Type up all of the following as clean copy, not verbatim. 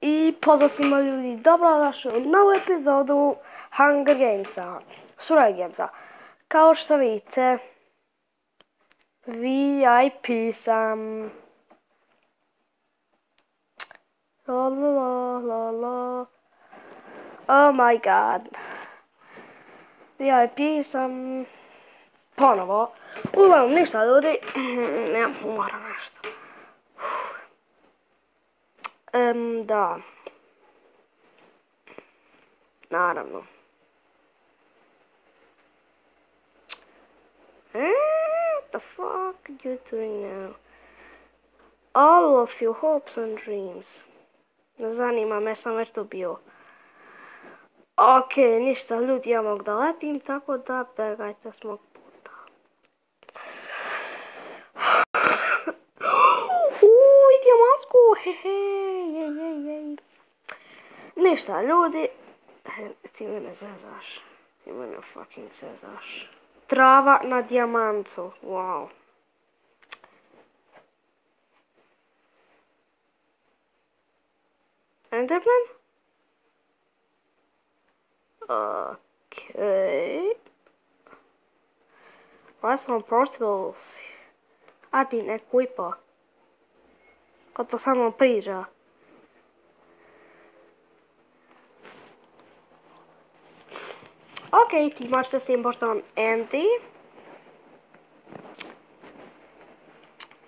I pozdrav svima ljudi, dobrodošli u novu epizodu Hunger Gamesa, Survival Gamesa. Kao što vidite, VIP sam. Oh my god. VIP sam. Ponovo. Uglavnom ništa ljudi, nemam umora nešto. Da. Naravno. What the fuck are you doing now? All of your hopes and dreams. Ne zanima me, sam već to bio. Ok, ništa ljudi, ja mogu da letim, tako da begajte s mog puta. Dijamantsku, hehe, ništa ljudi, ti mene zezaš, ti mene fucking zezaš. Trava na dijamantu, wow. Enderman? Okej. Restaurant Portals. A ti ne kuipa. Ko to samo priča. Ok, ti imaš se s njim pošto Andy.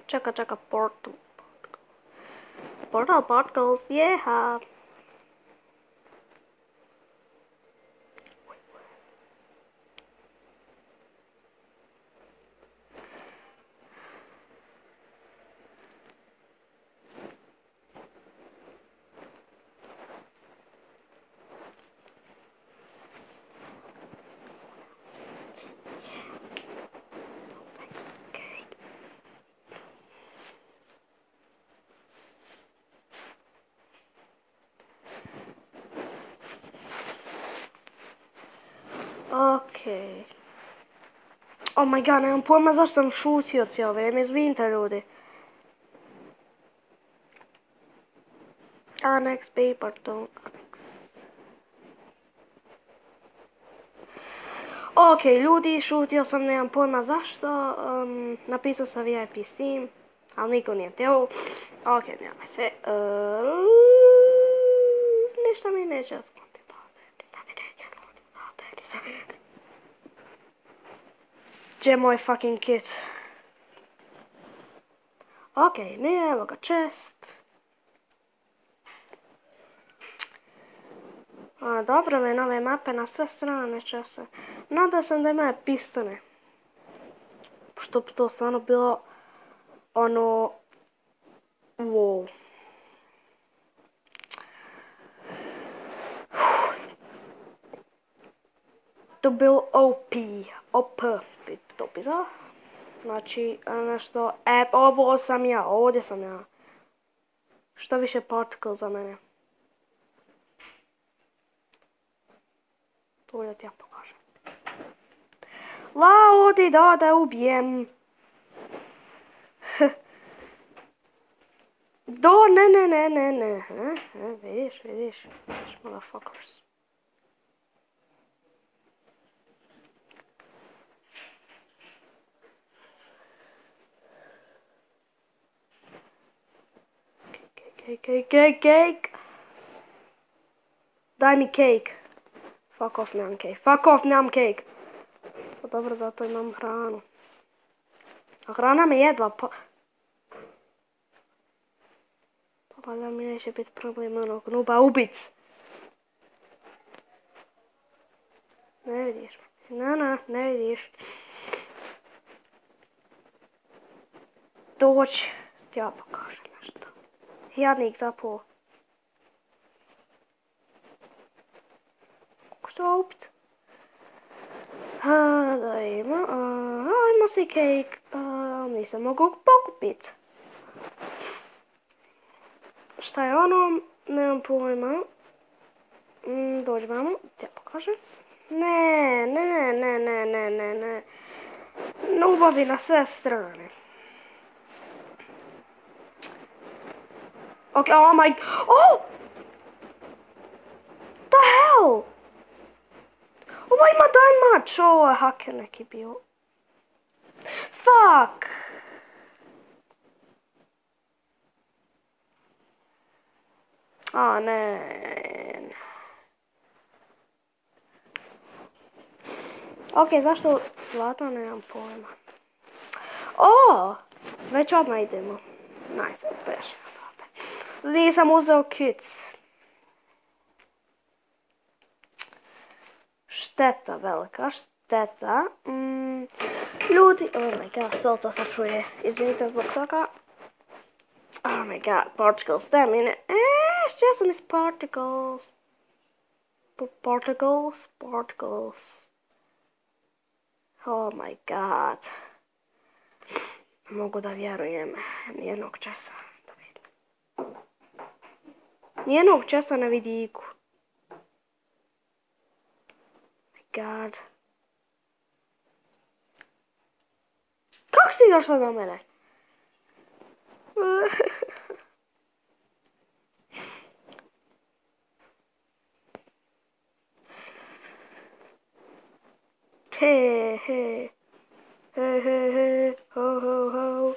Čeka, Portal Particles, jeha. Okej. Oh my god, nemam pojma zašto sam šutio cijelo vrijeme, izvinite ljudi. Annex paper, don't annex. Ok, ljudi, šutio sam, nemam pojma zašto. Napisao sam VIP Steam, ali niko nije htio. Ok, nemoj se. Ništa mi neće skloniti. Gdje je moj fucking kit? Ok, nije, evo ga chest. Dobro me nove mape na sve strane čase. Nadao sam da ima pistone. Što bi to stvarno bilo ono... Wow. To bi bilo OP. OP bi to pisao. Znači, nešto... ovo sam ja, ovdje sam ja. Što više particle za mene. To da ti ja pokažem. Odi da ubijem. Ne. Vidiš, motherfuckers. Cake. Daj mi cake. Fuck off, nemam cake. Pa dobro, zato imam hranu. A hrana me jedva pa... Pa da mi neće biti problem onog nuba ubic. Ne vidiš. Ne vidiš. Doći, ti ja pokažem nešto. Jadnik zapravo. Što upit? Da ima si cake. Nisam mogu pokupit. Šta je ono? Nemam pojma. Dođi vamo, ti ja pokažem. Ne. Nubovi na sve strane. Ok, oh my... Oh! The hell? Ovo ima dajmač, ovo je haker neki bio. Fuck! A ne. Ok, zašto zlatno, nemam pojma. O! Već odmah idemo. Nice, prešao. Nisam uzeo kits. Šteta, velika šteta. Ljudi, oh my god, stolica se čuje. Izvinite zbog toga. Oh my god, particles, stamina. Šta su mi particles? Particles. Oh my god. Mogu da vjerujem. Nijednog časa. Nijednog časa na vidiku. My god. Kako si došla do mene? He he. He he he. Ho ho ho.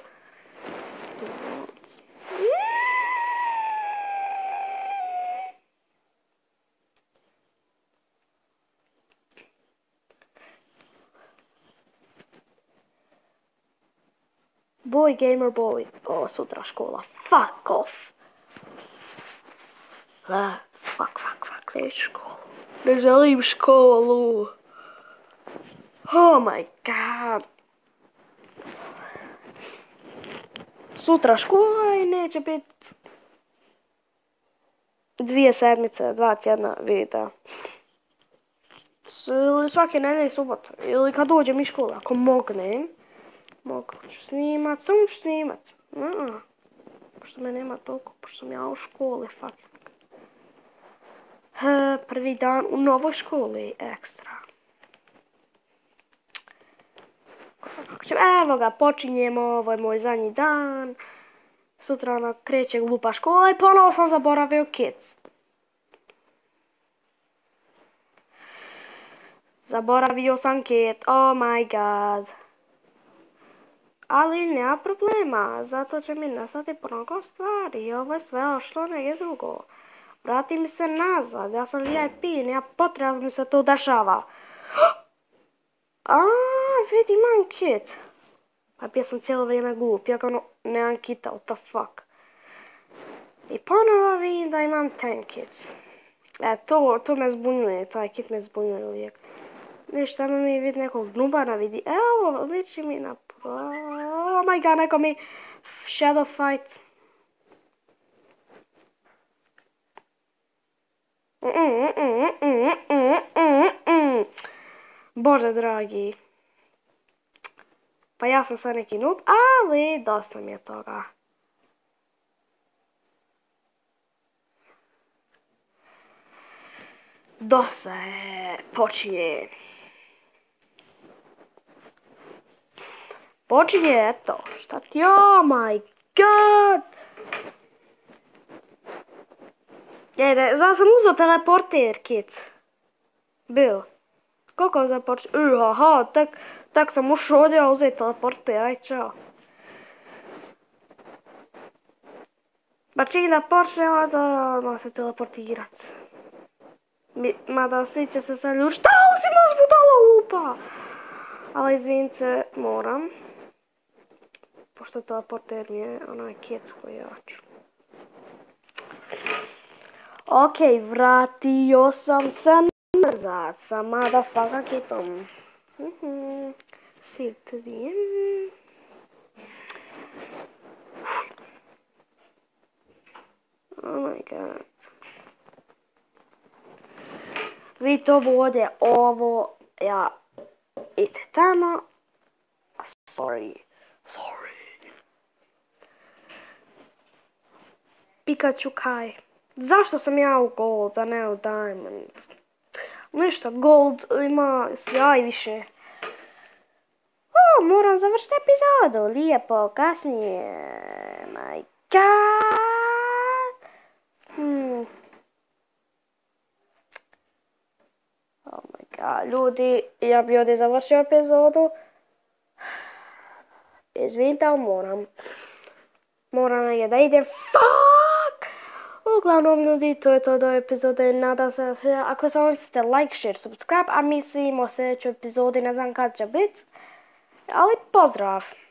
Boy, gamer boy. O, sutra škola. Fuck off. Fuck. Neću školu. Ne želim školu. Oh my god. Sutra škola i neće biti 2 sedmice, 2 tjedna videa. Ili svake nedelje i subotu. Ili kad dođem iz škole, ako mognem. Mogu ću snimat, samo ću snimat. Pošto me nema toliko, pošto sam ja u školi, fuck. Prvi dan u novoj školi, ekstra. Evo ga, počinjemo, ovo je moj zadnji dan. Sutra kreće glupa škola i ponovo sam zaboravio kits. Zaboravio sam kit, oh my god. Ali nema problema, zato će mi nestati mnogo stvari. Ovo je sve ošlo negdje drugo. Vrati mi se nazad, ja sam VIP, nema potreba da mi se to dešava. Vidi, imam kit. Pa bio sam cijelo vrijeme glup, ja kao nemam kita, what the fuck. I ponovo vidim da imam 10 kits. To me zbunjuje, taj kit me zbunjuje uvijek. Ništa mi vidi nekog gnubana, vidi, evo, liči mi na... Oh my god, neko mi shadow fight. Bože dragi. Pa ja sam sad neki noob, ali dosta mi je toga. Dosta je, počinje. Počinje, eto, šta ti, oh my god. Zato sam uzeo teleporter kit. Bil. Kako sam počeo? Haha, tak sam ušao ovdje, a uzeti teleporter, aj čao. Pa čim da počnemo da se teleportirat. Mada svi će se sad ljuti, šta si moš budalo lupa? Ali izvinite, moram. Pošto teleporter mi je onaj kit koji ja ću. Ok, vratio sam se nazad sa motherfucker kitom. Save to the end. Oh my god. Vidite ovo ovdje, ovo, ja, ide tamo. Sorry. Pikachu Kai. Zašto sam ja u Gold, a ne u Diamond? Ništa, Gold ima sjaj više. Moram završiti epizodu. Lijepo, kasnije. My god. A, ljudi, ja bi ovdje završio epizodu. Izvinite, ali moram. Moram negdje da idem. Fuck! Uglavnom, ljudi, to je to do epizode. Nadam se da se, ako se mislite, like, share, subscribe, a mislimo u sljedećoj epizodi, ne znam kad će biti. Ali pozdrav!